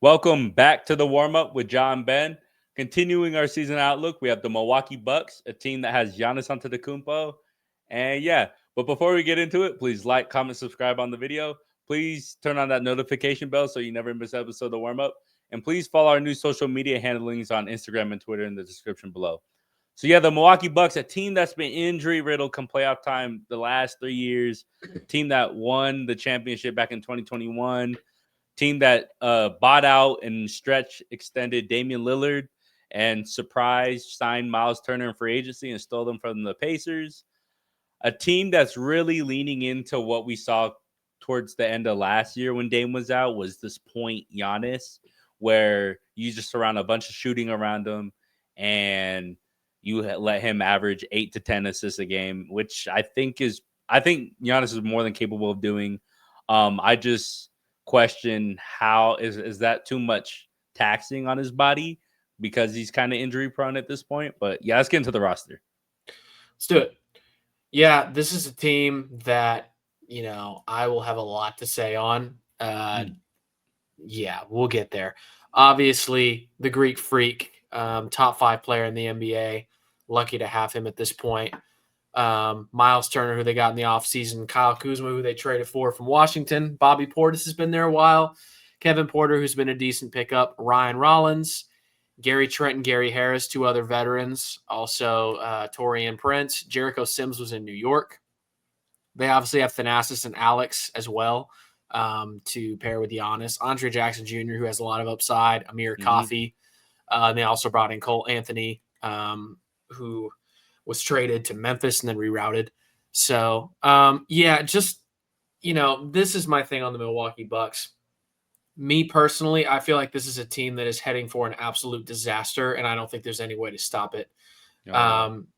Welcome back to the warm up with John Ben. Continuing our season outlook, we have the Milwaukee Bucks, a team that has Giannis Antetokounmpo. And yeah, but before we get into it, please like, comment, subscribe on the video. Please turn on that notification bell so you never miss an episode of the warm up. And please follow our new social media handlings on Instagram and Twitter in the description below. So yeah, the Milwaukee Bucks, a team that's been injury riddled come playoff time the last 3 years, team that won the championship back in 2021, team that bought out and stretch extended Damian Lillard and surprise signed Miles Turner in free agency and stole them from the Pacers. A team that's really leaning into what we saw towards the end of last year when Dame was out was this point Giannis, where you just surround a bunch of shooting around him and you let him average 8 to 10 assists a game, which I think Giannis is more than capable of doing. I just question how is that too much taxing on his body because he's kind of injury prone at this point. But yeah, let's get into the roster. Let's do it. Yeah, this is a team that, I will have a lot to say on. Yeah, we'll get there. Obviously, the Greek Freak, top 5 player in the NBA. Lucky to have him at this point. Miles Turner, who they got in the offseason. Kyle Kuzma, who they traded for from Washington. Bobby Portis has been there a while. Kevin Porter, who's been a decent pickup. Ryan Rollins. Gary Trent and Gary Harris, 2 other veterans. Also, Torian Prince. Jericho Sims was in New York. They obviously have Thanasis and Alex as well to pair with Giannis. Andre Jackson Jr., who has a lot of upside. Amir Coffey. They also brought in Cole Anthony, who was traded to Memphis and then rerouted. So, this is my thing on the Milwaukee Bucks. Me personally, I feel like this is a team that is heading for an absolute disaster, and I don't think there's any way to stop it.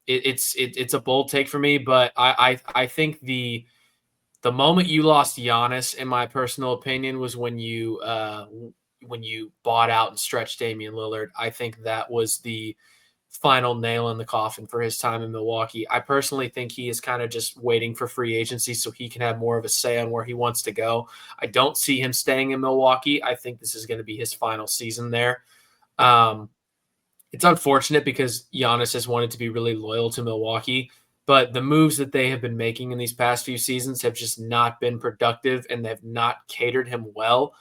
It's a bold take for me, but I think the moment you lost Giannis, in my personal opinion, was when you bought out and stretched Damian Lillard. I think that was the final nail in the coffin for his time in Milwaukee. I personally think he is kind of just waiting for free agency so he can have more of a say on where he wants to go. I don't see him staying in Milwaukee. I think this is going to be his final season there. It's unfortunate because Giannis has wanted to be really loyal to Milwaukee, but the moves that they have been making in these past few seasons have just not been productive and they've not catered him well.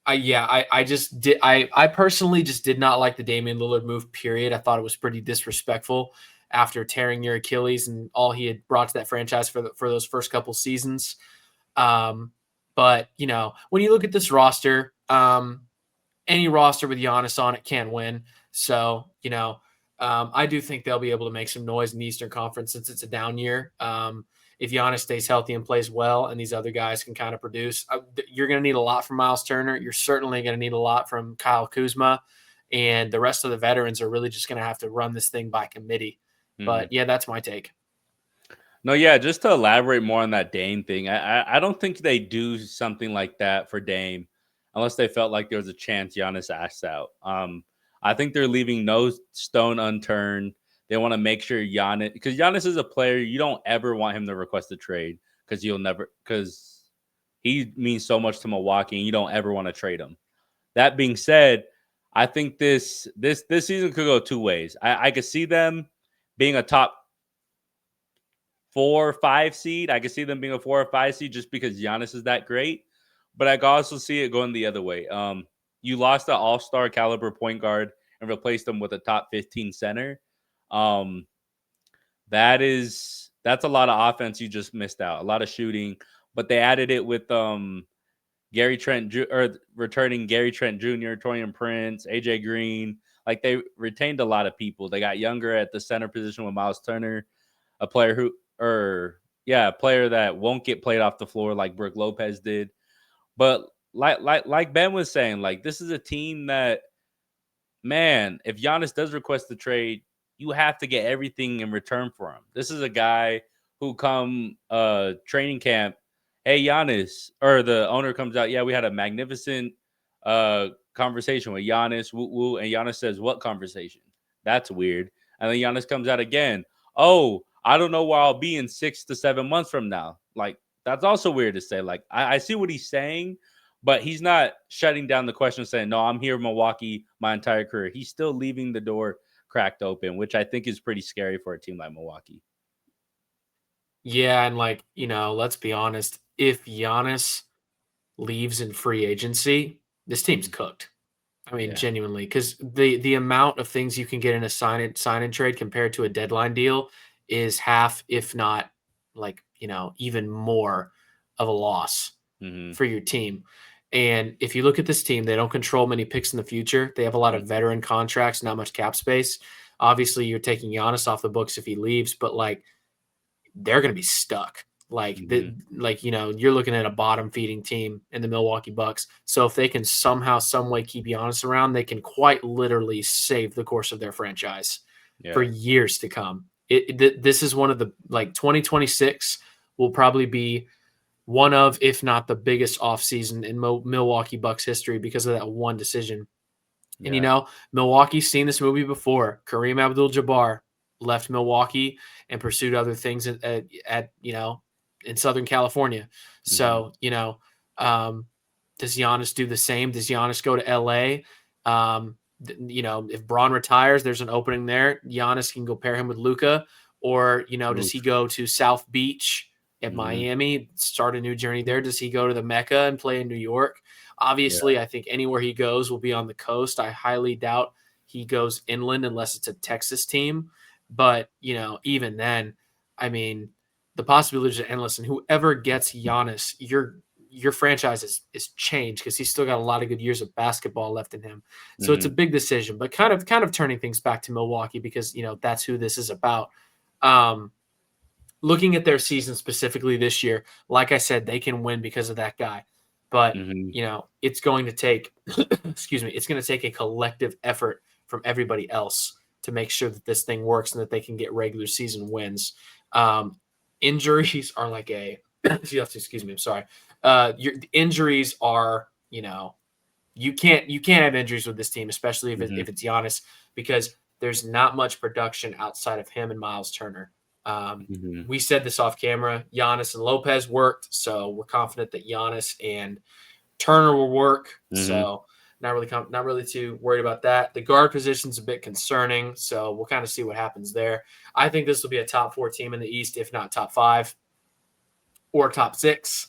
I personally just did not like the Damian Lillard move, period. I thought it was pretty disrespectful after tearing your Achilles and all he had brought to that franchise for those first couple seasons. But when you look at this roster, any roster with Giannis on it can win. So, I do think they'll be able to make some noise in the Eastern Conference since it's a down year. If Giannis stays healthy and plays well and these other guys can kind of produce, you're going to need a lot from Miles Turner. You're certainly going to need a lot from Kyle Kuzma. And the rest of the veterans are really just going to have to run this thing by committee. But, yeah, that's my take. No, yeah, just to elaborate more on that Dame thing, I don't think they do something like that for Dame unless they felt like there was a chance Giannis asked out. I think they're leaving no stone unturned. They want to make sure Giannis, because Giannis is a player, you don't ever want him to request a trade because he means so much to Milwaukee and you don't ever want to trade him. That being said, I think this season could go 2 ways. I could see them being a top 4 or 5 seed. I could see them being a 4 or 5 seed just because Giannis is that great. But I could also see it going the other way. You lost an all-star caliber point guard and replaced them with a top 15 center. That's a lot of offense you just missed out. A lot of shooting, but they added it with returning Gary Trent Jr., Torian Prince, AJ Green. Like they retained a lot of people. They got younger at the center position with Miles Turner, a player that won't get played off the floor like Brook Lopez did. But like Ben was saying, like this is a team that, man, if Giannis does request the trade, you have to get everything in return for him. This is a guy who come training camp, hey Giannis, or the owner comes out, yeah, we had a magnificent conversation with Giannis, woo woo, and Giannis says, what conversation? That's weird. And then Giannis comes out again, oh, I don't know where I'll be in 6 to 7 months from now. Like, that's also weird to say. Like, I see what he's saying, But he's not shutting down the question saying, no, I'm here in Milwaukee my entire career. He's still leaving the door cracked open, which I think is pretty scary for a team like Milwaukee. Yeah, and like, let's be honest, if Giannis leaves in free agency, this team's cooked. I mean, Yeah. genuinely, because the amount of things you can get in a sign and trade compared to a deadline deal is half, if not like, even more of a loss Mm-hmm. for your team. And if you look at this team, they don't control many picks in the future. They have a lot of veteran contracts, not much cap space. Obviously, you're taking Giannis off the books if he leaves, but like they're going to be stuck. Like you're looking at a bottom feeding team in the Milwaukee Bucks. So if they can somehow, some way keep Giannis around, they can quite literally save the course of their franchise for years to come. This is one of the 2026 will probably be one of, if not the biggest offseason in Milwaukee Bucks history because of that one decision. And Milwaukee's seen this movie before. Kareem Abdul-Jabbar left Milwaukee and pursued other things at in Southern California. So, does Giannis do the same? Does Giannis go to LA? If Braun retires, there's an opening there. Giannis can go pair him with Luka, or, does he go to South Beach at Miami, start a new journey there? Does he go to the Mecca and play in New York? Obviously, I think anywhere he goes will be on the coast. I highly doubt he goes inland unless it's a Texas team. But, even then, I mean, the possibilities are endless. And whoever gets Giannis, your franchise is changed because he's still got a lot of good years of basketball left in him. So it's a big decision, but kind of turning things back to Milwaukee because, that's who this is about. Looking at their season specifically this year, like I said, they can win because of that guy. But, it's going to take, it's going to take a collective effort from everybody else to make sure that this thing works and that they can get regular season wins. Injuries are like excuse me, I'm sorry. Your injuries are, you can't have injuries with this team, especially if it's Giannis, because there's not much production outside of him and Miles Turner. We said this off camera. Giannis and Lopez worked, so we're confident that Giannis and Turner will work. So not really too worried about that. The guard position's a bit concerning, so we'll kind of see what happens there. I think this will be a top 4 team in the East, if not top 5 or top 6.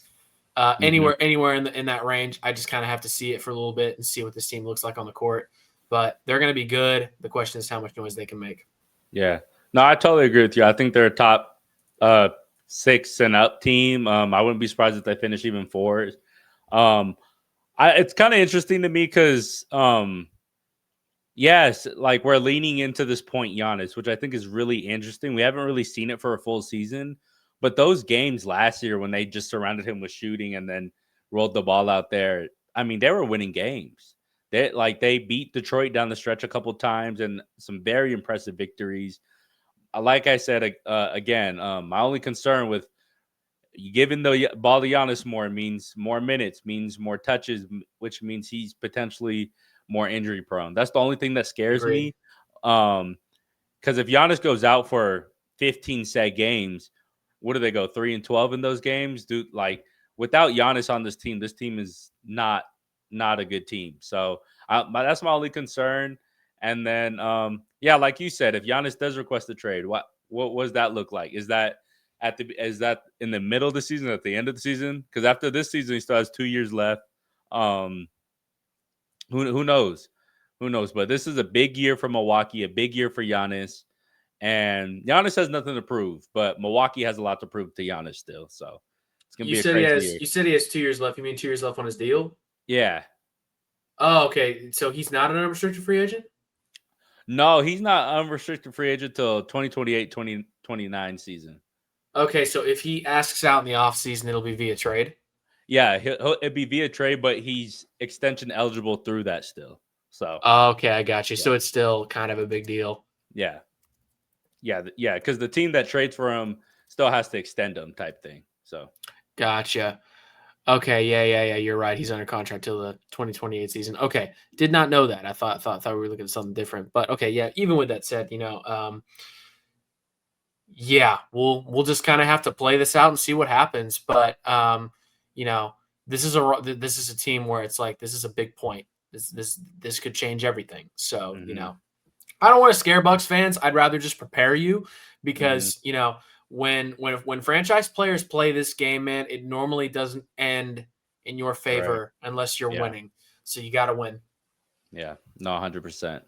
Anywhere in that range. I just kind of have to see it for a little bit and see what this team looks like on the court. But they're going to be good. The question is how much noise they can make. Yeah. No, I totally agree with you. I think they're a top 6 and up team. I wouldn't be surprised if they finish even 4s. It's kind of interesting to me because, yes, like we're leaning into this point Giannis, which I think is really interesting. We haven't really seen it for a full season, but those games last year when they just surrounded him with shooting and then rolled the ball out there, I mean, they were winning games. They beat Detroit down the stretch a couple times and some very impressive victories. Like I said, again, my only concern with giving the ball to Giannis more means more minutes, means more touches, which means he's potentially more injury prone. That's the only thing that scares me. Because if Giannis goes out for 15 set games, what do they go 3-12 in those games? Without Giannis on this team is not a good team. So that's my only concern. And then, like you said, if Giannis does request a trade, what does that look like? Is that in the middle of the season, at the end of the season? Because after this season, he still has 2 years left. Who knows? Who knows? But this is a big year for Milwaukee, a big year for Giannis. And Giannis has nothing to prove, but Milwaukee has a lot to prove to Giannis still. So it's going to be a crazy year. You said he has 2 years left. You mean 2 years left on his deal? Yeah. Oh, okay. So he's not an unrestricted free agent? No, he's not unrestricted free agent till 2028-2029 season. Okay, so if he asks out in the offseason, it'll be via trade? Yeah, it'd be via trade, but he's extension eligible through that still. So okay, I got you. Yeah. So it's still kind of a big deal. Yeah, because the team that trades for him still has to extend him, type thing. So gotcha. Okay, yeah. You're right. He's under contract till the 2028 season. Okay, did not know that. I thought we were looking at something different. But okay, yeah. Even with that said, we'll just kind of have to play this out and see what happens. But this is a team where it's like this is a big point. This could change everything. So I don't want to scare Bucks fans. I'd rather just prepare you because when franchise players play this game, man, it normally doesn't end in your favor unless you're winning. So you got to win. Yeah, no, 100%.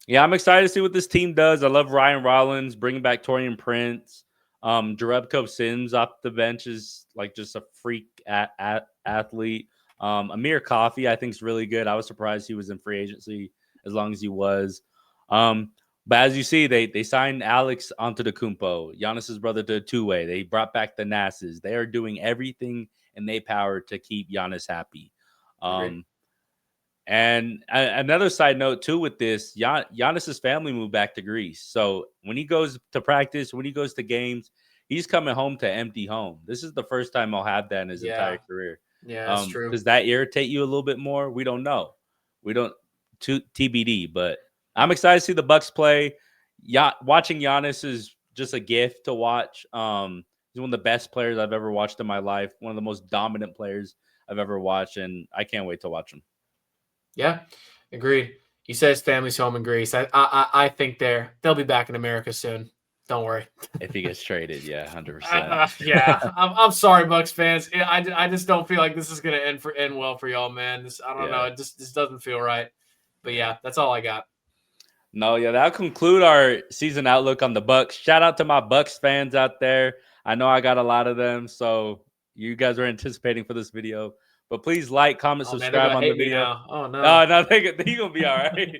Yeah, I'm excited to see what this team does. I love Ryan Rollins, bringing back Torian Prince. Jerebko Sims off the bench is like just a freak athlete. Amir Coffey, I think, is really good. I was surprised he was in free agency as long as he was. But as you see, they signed Alex Antetokounmpo, Giannis's brother, to a two-way. They brought back the Nasses. They are doing everything in their power to keep Giannis happy. And another side note too with this, Giannis's family moved back to Greece. So when he goes to practice, when he goes to games, he's coming home to empty home. This is the first time he'll have that in his entire career. Yeah, that's true. Does that irritate you a little bit more? We don't know. We don't TBD, but I'm excited to see the Bucks play. Watching Giannis is just a gift to watch. He's one of the best players I've ever watched in my life. One of the most dominant players I've ever watched, and I can't wait to watch him. Yeah, agreed. He says family's home in Greece. I think they'll be back in America soon. Don't worry. If he gets traded, yeah, 100%. Yeah, I'm sorry, Bucks fans. I just don't feel like this is gonna end well for y'all, man. I don't know. It just doesn't feel right. But yeah, that's all I got. No, yeah, that'll conclude our season outlook on the Bucks. Shout out to my Bucks fans out there. I know I got a lot of them, so you guys are anticipating for this video. But please like, comment, subscribe on the video. Oh, no. No, you're going to be all right.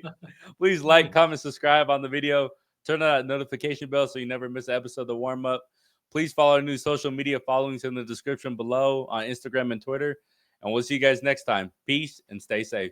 Please like, comment, subscribe on the video. Turn on that notification bell so you never miss an episode of The Warm Up. Please follow our new social media followings in the description below on Instagram and Twitter. And we'll see you guys next time. Peace and stay safe.